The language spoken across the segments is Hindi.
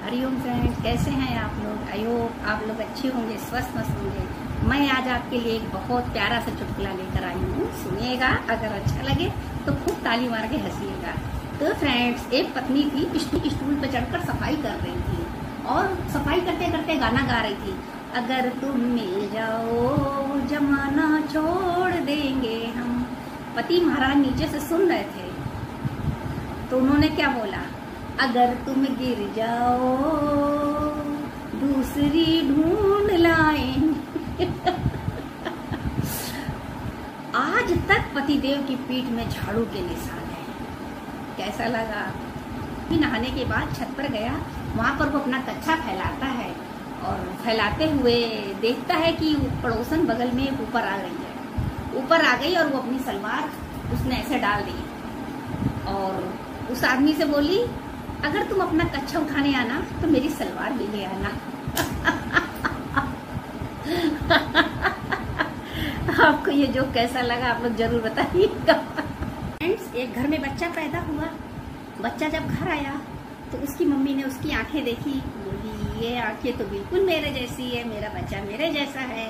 हरिओम फ्रेंड्स, कैसे हैं आप लोग। आई होप आप लोग अच्छे होंगे, स्वस्थ मस्त होंगे। मैं आज आपके लिए एक बहुत प्यारा सा चुटकुला लेकर आई हूँ, सुनिएगा। अगर अच्छा लगे तो खूब ताली मार के हंसिएगा। तो फ्रेंड्स, एक पत्नी थी, स्टूल पर चढ़कर सफाई कर रही थी और सफाई करते करते गाना गा रही थी। अगर तुम मिल जाओ जमाना छोड़ देंगे हम। पति महाराज नीचे से सुन रहे थे तो उन्होंने क्या बोला, अगर तुम गिर जाओ दूसरी ढूंढ लाएंगे। आज तक पतिदेव की पीठ में झाड़ू के निशान है। कैसा लगा। नहाने के बाद छत पर गया, वहां पर वो अपना कच्छा फैलाता है और फैलाते हुए देखता है कि पड़ोसन बगल में ऊपर आ गई है। ऊपर आ गई और वो अपनी सलवार उसने ऐसे डाल दी और उस आदमी से बोली, अगर तुम अपना कच्छा उठाने आना तो मेरी सलवार भी ले आना। आपको ये जोक कैसा लगा, आप लोग जरूर बताइएगा। फ्रेंड्स, एक घर में बच्चा पैदा हुआ। बच्चा जब घर आया तो उसकी मम्मी ने उसकी आंखें देखी, बोली ये आंखें तो बिल्कुल मेरे जैसी है, मेरा बच्चा मेरे जैसा है।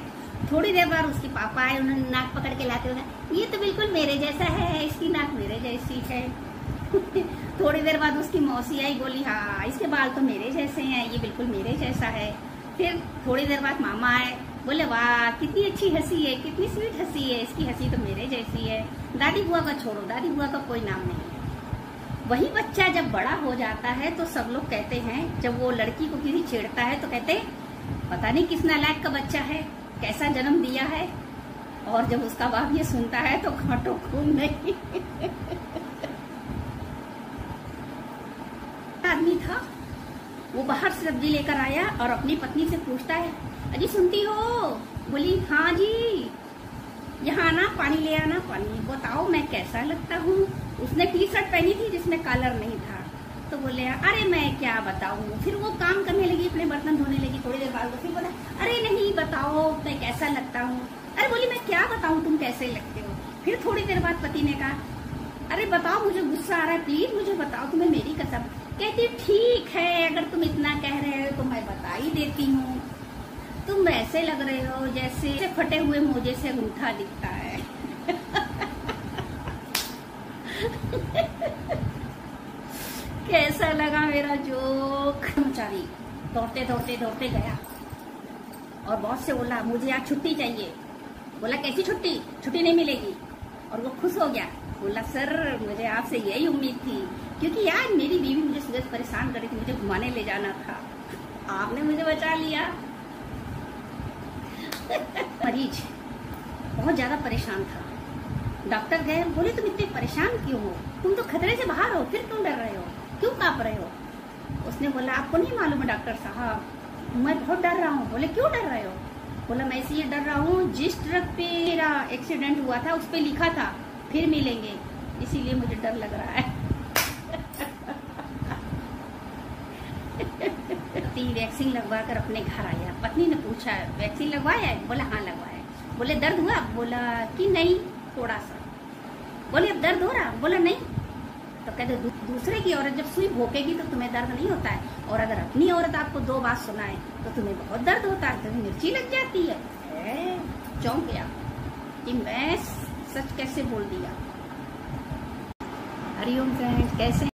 थोड़ी देर बाद उसके पापा आए, उन्होंने नाक पकड़ के लाते हुए, ये तो बिल्कुल मेरे जैसा है, इसकी नाक मेरे जैसी है। थोड़ी देर बाद उसकी मौसी आई, बोली हाँ इसके बाल तो मेरे जैसे हैं, ये बिल्कुल मेरे जैसा है। फिर थोड़ी देर बाद मामा आए, बोले वाह कितनी अच्छी हंसी है, कितनी स्वीट हंसी है, इसकी हंसी तो मेरे जैसी है। दादी बुआ का छोड़ो, दादी बुआ का कोई नाम नहीं है। वही बच्चा जब बड़ा हो जाता है तो सब लोग कहते हैं, जब वो लड़की को किसी छेड़ता है तो कहते पता नहीं किस नालायक का बच्चा है, कैसा जन्म दिया है। और जब उसका बाप ये सुनता है तो घाटो खूब नहीं। आदमी था, वो बाहर से सब्जी लेकर आया और अपनी पत्नी से पूछता है, अजी सुनती हो? बोली हाँ जी, यहाँ आना पानी ले आना। पानी बताओ मैं कैसा लगता हूँ। उसने टी शर्ट पहनी थी जिसमें कॉलर नहीं था। तो बोले अरे मैं क्या बताऊँ। फिर वो काम करने लगी, अपने बर्तन धोने लगी। थोड़ी देर बाद फिर बोला, अरे नहीं बताओ मैं कैसा लगता हूँ। अरे बोली मैं क्या बताऊँ तुम कैसे लगते हो। फिर थोड़ी देर बाद पति ने कहा, अरे बताओ मुझे गुस्सा आ रहा है, प्लीज मुझे बताओ, तुम्हें मेरी कसम। कहती ठीक है, अगर तुम इतना कह रहे हो तो मैं बता ही देती हूँ। तुम ऐसे लग रहे हो जैसे फटे हुए मोजे से अंगूठा दिखता है। कैसा लगा मेरा जोक। कर्मचारी दौड़ते दौड़ते दौड़ते गया और बॉस से बोला, मुझे आज छुट्टी चाहिए। बोला कैसी छुट्टी, छुट्टी नहीं मिलेगी। और वो खुश हो गया, बोला सर मुझे आपसे यही उम्मीद थी, क्योंकि यार मेरी बीवी मुझे सुबह परेशान कर रही थी, मुझे घुमाने ले जाना था, आपने मुझे बचा लिया। मरीज बहुत ज्यादा परेशान था, डॉक्टर गए, बोले तुम इतने परेशान क्यों हो, तुम तो खतरे से बाहर हो, फिर क्यों डर रहे हो, क्यों कांप रहे हो। उसने बोला आपको नहीं मालूम है डॉक्टर साहब, मैं बहुत डर रहा हूँ। बोले क्यों डर रहे हो। बोला मैं इसलिए डर रहा हूँ, जिस ट्रक पे मेरा एक्सीडेंट हुआ था उस पे लिखा था फिर मिलेंगे, इसीलिए मुझे डर लग रहा है। पति वैक्सीन लगवा कर अपने घर आया। पत्नी ने पूछा वैक्सीन लगवाया है। बोला हाँ लगवाया। बोले दर्द हुआ। बोला कि नहीं थोड़ा सा। बोले अब दर्द हो रहा। बोला नहीं। तो कहते दूसरे की औरत जब सुई भोंकेगी तो तुम्हें दर्द नहीं होता है, और अगर अपनी औरत आपको दो बात सुनाए तो तुम्हें बहुत दर्द होता है, तुम्हें मिर्ची लग जाती है। चौंक गया कि मैं सच कैसे बोल दिया। हरिओम फ्रेंड्स, कैसे